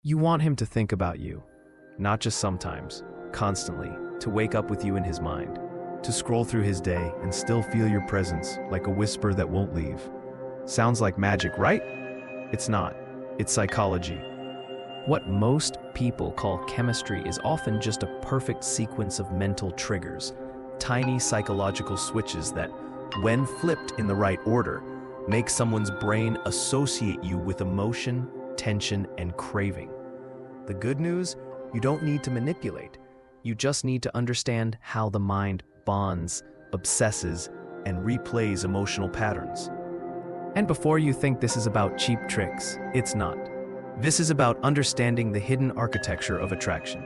You want him to think about you, not just sometimes, constantly, to wake up with you in his mind, to scroll through his day and still feel your presence like a whisper that won't leave. Sounds like magic, right? It's not. It's psychology. What most people call chemistry is often just a perfect sequence of mental triggers, tiny psychological switches that, when flipped in the right order, make someone's brain associate you with emotion, tension, and craving. The good news, you don't need to manipulate. You just need to understand how the mind bonds, obsesses, and replays emotional patterns. And before you think this is about cheap tricks, it's not. This is about understanding the hidden architecture of attraction.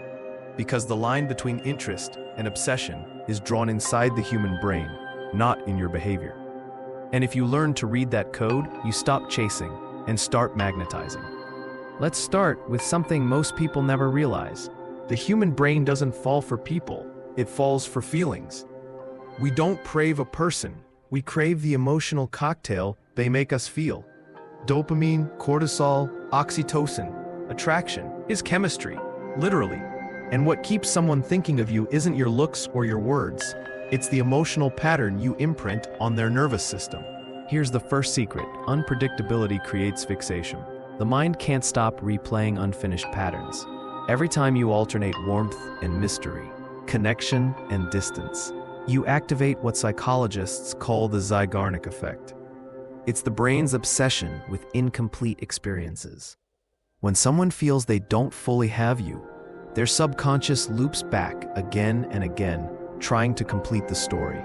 Because the line between interest and obsession is drawn inside the human brain, not in your behavior. And if you learn to read that code, you stop chasing and start magnetizing. Let's start with something most people never realize. The human brain doesn't fall for people, it falls for feelings. We don't crave a person, we crave the emotional cocktail they make us feel. Dopamine, cortisol, oxytocin. Attraction is chemistry, literally. And what keeps someone thinking of you isn't your looks or your words. It's the emotional pattern you imprint on their nervous system. Here's the first secret. Unpredictability creates fixation. The mind can't stop replaying unfinished patterns. Every time you alternate warmth and mystery, connection and distance, you activate what psychologists call the Zeigarnik effect. It's the brain's obsession with incomplete experiences. When someone feels they don't fully have you, their subconscious loops back again and again, trying to complete the story.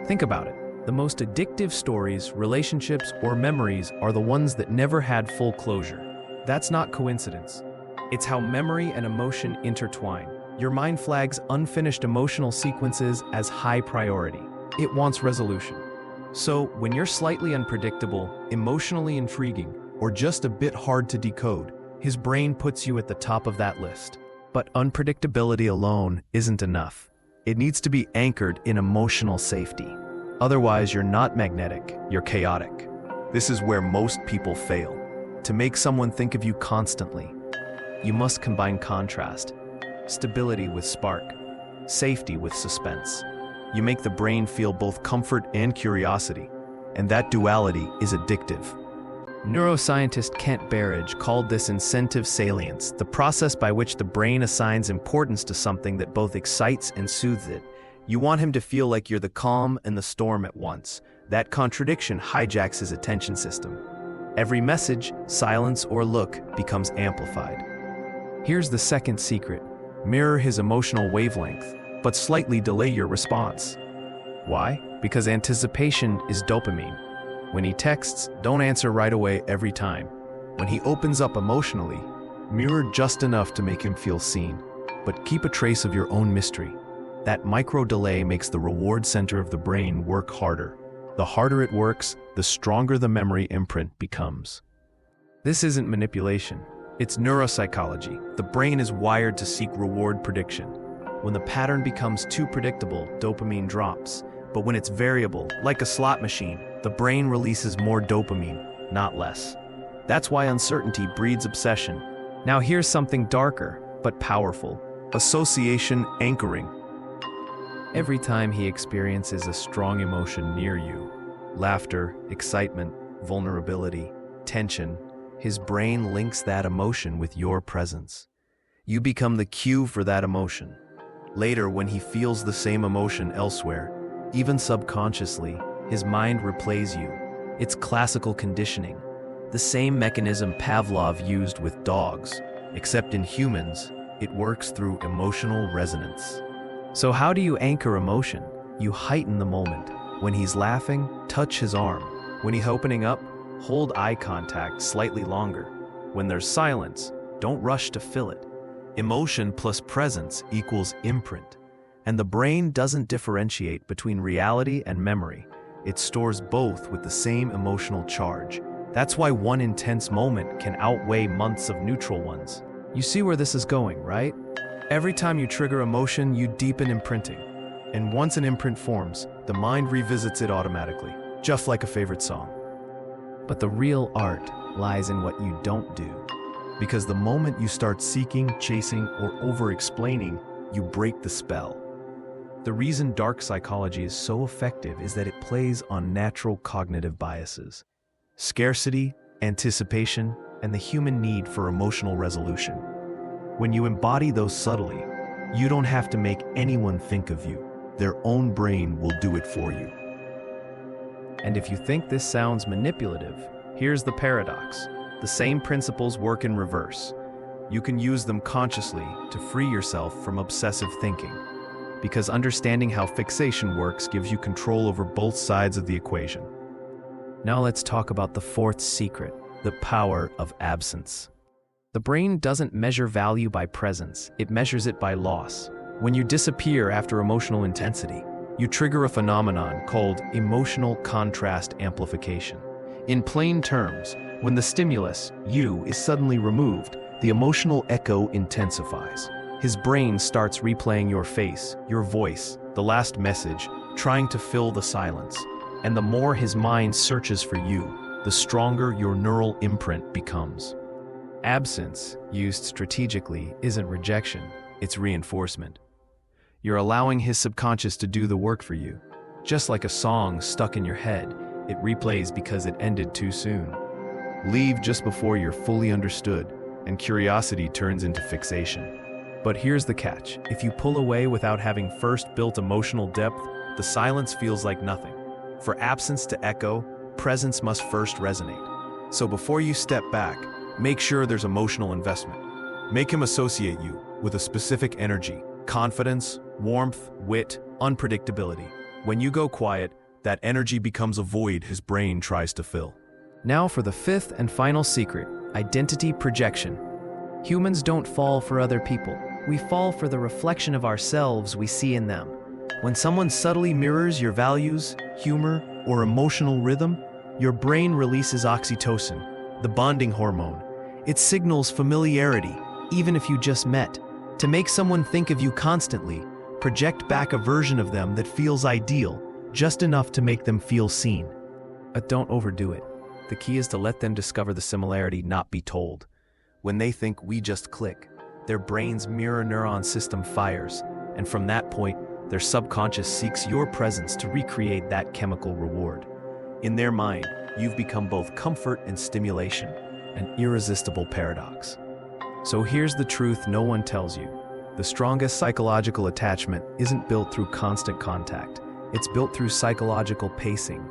Think about it. The most addictive stories, relationships, or memories are the ones that never had full closure. That's not coincidence. It's how memory and emotion intertwine. Your mind flags unfinished emotional sequences as high priority. It wants resolution. So, when you're slightly unpredictable, emotionally intriguing, or just a bit hard to decode, his brain puts you at the top of that list. But unpredictability alone isn't enough. It needs to be anchored in emotional safety. Otherwise, you're not magnetic, you're chaotic. This is where most people fail. To make someone think of you constantly, you must combine contrast, stability with spark, safety with suspense. You make the brain feel both comfort and curiosity, and that duality is addictive. Neuroscientist Kent Berridge called this incentive salience, the process by which the brain assigns importance to something that both excites and soothes it. You want him to feel like you're the calm and the storm at once. That contradiction hijacks his attention system. Every message, silence, or look becomes amplified. Here's the second secret. Mirror his emotional wavelength, but slightly delay your response. Why? Because anticipation is dopamine. When he texts, don't answer right away every time. When he opens up emotionally, mirror just enough to make him feel seen, but keep a trace of your own mystery. That micro delay makes the reward center of the brain work harder. The harder it works, the stronger the memory imprint becomes. This isn't manipulation. It's neuropsychology. The brain is wired to seek reward prediction. When the pattern becomes too predictable, dopamine drops. But when it's variable, like a slot machine, the brain releases more dopamine, not less. That's why uncertainty breeds obsession. Now here's something darker, but powerful. Association anchoring. Every time he experiences a strong emotion near you, laughter, excitement, vulnerability, tension, his brain links that emotion with your presence. You become the cue for that emotion. Later, when he feels the same emotion elsewhere, even subconsciously, his mind replays you. It's classical conditioning, the same mechanism Pavlov used with dogs, except in humans, it works through emotional resonance. So how do you anchor emotion? You heighten the moment. When he's laughing, touch his arm. When he's opening up, hold eye contact slightly longer. When there's silence, don't rush to fill it. Emotion plus presence equals imprint. And the brain doesn't differentiate between reality and memory. It stores both with the same emotional charge. That's why one intense moment can outweigh months of neutral ones. You see where this is going, right? Every time you trigger emotion, you deepen imprinting. And once an imprint forms, the mind revisits it automatically, just like a favorite song. But the real art lies in what you don't do. Because the moment you start seeking, chasing, or over-explaining, you break the spell. The reason dark psychology is so effective is that it plays on natural cognitive biases: scarcity, anticipation, and the human need for emotional resolution. When you embody those subtly, you don't have to make anyone think of you. Their own brain will do it for you. And if you think this sounds manipulative, here's the paradox. The same principles work in reverse. You can use them consciously to free yourself from obsessive thinking, because understanding how fixation works gives you control over both sides of the equation. Now let's talk about the fourth secret, the power of absence. The brain doesn't measure value by presence, it measures it by loss. When you disappear after emotional intensity, you trigger a phenomenon called emotional contrast amplification. In plain terms, when the stimulus, you, is suddenly removed, the emotional echo intensifies. His brain starts replaying your face, your voice, the last message, trying to fill the silence. And the more his mind searches for you, the stronger your neural imprint becomes. Absence, used strategically, isn't rejection, it's reinforcement. You're allowing his subconscious to do the work for you. Just like a song stuck in your head, it replays because it ended too soon. Leave just before you're fully understood, and curiosity turns into fixation. But here's the catch. If you pull away without having first built emotional depth, the silence feels like nothing. For absence to echo, presence must first resonate. So before you step back, make sure there's emotional investment. Make him associate you with a specific energy: confidence, warmth, wit, unpredictability. When you go quiet, that energy becomes a void his brain tries to fill. Now for the fifth and final secret, identity projection. Humans don't fall for other people. We fall for the reflection of ourselves we see in them. When someone subtly mirrors your values, humor, or emotional rhythm, your brain releases oxytocin, the bonding hormone. It signals familiarity, even if you just met. To make someone think of you constantly, project back a version of them that feels ideal, just enough to make them feel seen. But don't overdo it. The key is to let them discover the similarity, not be told. When they think we just click, their brain's mirror neuron system fires, and from that point, their subconscious seeks your presence to recreate that chemical reward. In their mind, you've become both comfort and stimulation, an irresistible paradox. So here's the truth no one tells you. The strongest psychological attachment isn't built through constant contact. It's built through psychological pacing.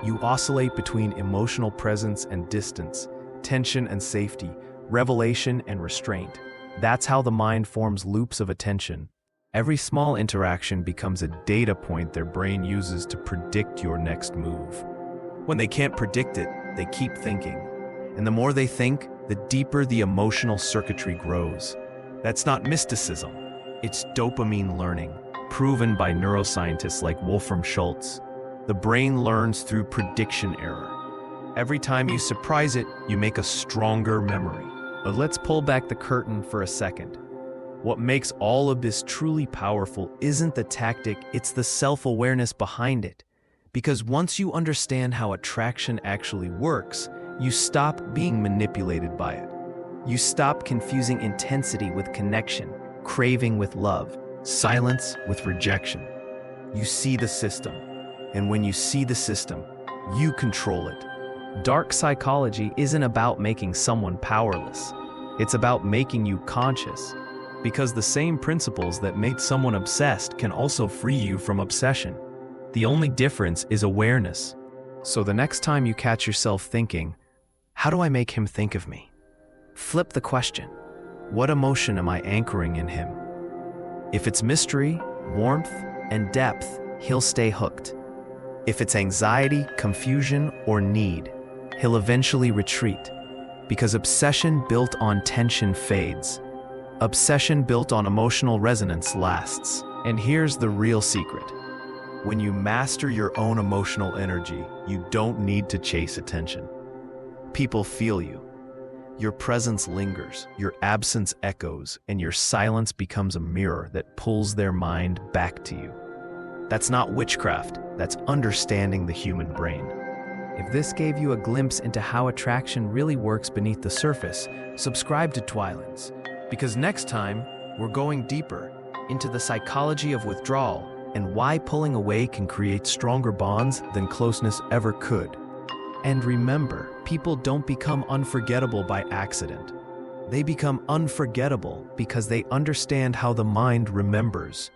You oscillate between emotional presence and distance, tension and safety, revelation and restraint. That's how the mind forms loops of attention. Every small interaction becomes a data point their brain uses to predict your next move. When they can't predict it, they keep thinking. And the more they think, the deeper the emotional circuitry grows. That's not mysticism. It's dopamine learning, proven by neuroscientists like Wolfram Schultz. The brain learns through prediction error. Every time you surprise it, you make a stronger memory. But let's pull back the curtain for a second. What makes all of this truly powerful isn't the tactic, it's the self-awareness behind it. Because once you understand how attraction actually works, you stop being manipulated by it. You stop confusing intensity with connection, craving with love, silence with rejection. You see the system. And when you see the system, you control it. Dark psychology isn't about making someone powerless. It's about making you conscious. Because the same principles that made someone obsessed can also free you from obsession. The only difference is awareness. So the next time you catch yourself thinking, how do I make him think of me? Flip the question. What emotion am I anchoring in him? If it's mystery, warmth, and depth, he'll stay hooked. If it's anxiety, confusion, or need, he'll eventually retreat. Because obsession built on tension fades. Obsession built on emotional resonance lasts. And here's the real secret. When you master your own emotional energy, you don't need to chase attention. People feel you. Your presence lingers, your absence echoes, and your silence becomes a mirror that pulls their mind back to you. That's not witchcraft, that's understanding the human brain. If this gave you a glimpse into how attraction really works beneath the surface, subscribe to Twilens, because next time we're going deeper into the psychology of withdrawal and why pulling away can create stronger bonds than closeness ever could. And remember, people don't become unforgettable by accident. They become unforgettable because they understand how the mind remembers.